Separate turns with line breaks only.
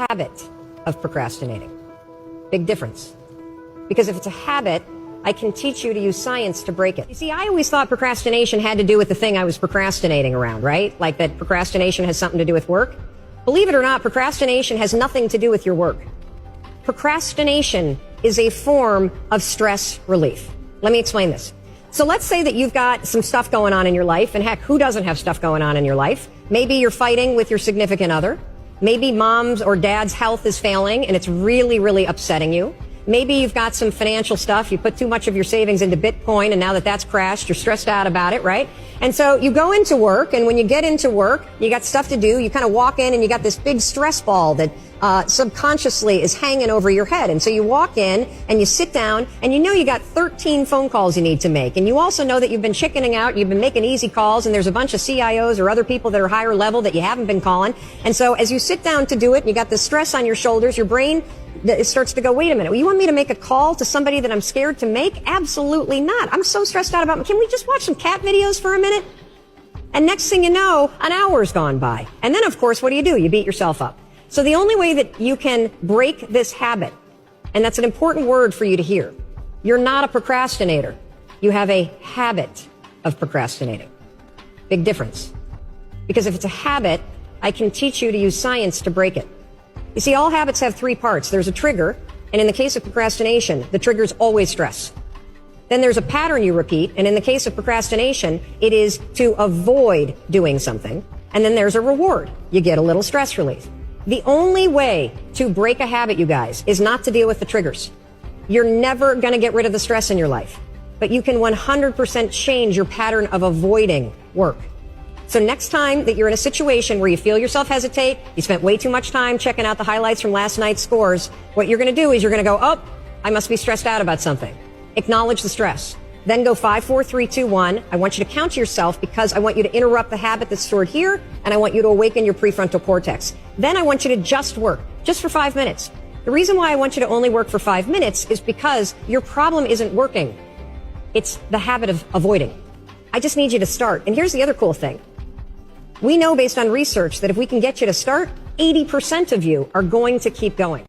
habit of procrastinating. Big difference. Because if it's a habit, I can teach you to use science to break it. You see, I always thought procrastination had to do with the thing I was procrastinating around, right? Like that procrastination has something to do with work. Believe it or not, procrastination has nothing to do with your work. Procrastination is a form of stress relief. Let me explain this. So let's say that you've got some stuff going on in your life, and heck, who doesn't have stuff going on in your life? Maybe you're fighting with your significant other. Maybe mom's or dad's health is failing and it's really, really upsetting you. Maybe you've got some financial stuff. You put too much of your savings into Bitcoin, and now that that's crashed, you're stressed out about it, right? And so you go into work, and when you get into work, you got stuff to do. You kind of walk in, and you got this big stress ball that subconsciously is hanging over your head. And so you walk in, and you sit down, and you know you got 13 phone calls you need to make. And you also know that you've been chickening out, you've been making easy calls, and there's a bunch of CIOs or other people that are higher level that you haven't been calling. And so as you sit down to do it, and you got this stress on your shoulders, your brain it starts to go, wait a minute, you want me to make a call to somebody that I'm scared to make? Absolutely not. I'm so stressed out about, can we just watch some cat videos for a minute? And next thing you know, an hour's gone by. And then, of course, what do? You beat yourself up. So the only way that you can break this habit, and that's an important word for you to hear, you're not a procrastinator. You have a habit of procrastinating. Big difference. Because if it's a habit, I can teach you to use science to break it. You see, all habits have three parts. There's a trigger, and in the case of procrastination, the trigger is always stress. Then there's a pattern you repeat, and in the case of procrastination, it is to avoid doing something. And then there's a reward. You get a little stress relief. The only way to break a habit, you guys, is not to deal with the triggers. You're never going to get rid of the stress in your life, but you can 100% change your pattern of avoiding work. So next time that you're in a situation where you feel yourself hesitate, you spent way too much time checking out the highlights from last night's scores, what you're going to do is you're going to go, oh, I must be stressed out about something. Acknowledge the stress. Then go 5, 4, 3, 2, 1. I want you to count yourself because I want you to interrupt the habit that's stored here, and I want you to awaken your prefrontal cortex. Then I want you to just work, just for 5 minutes. The reason why I want you to only work for 5 minutes is because your problem isn't working. It's the habit of avoiding. I just need you to start. And here's the other cool thing. We know based on research that if we can get you to start, 80% of you are going to keep going.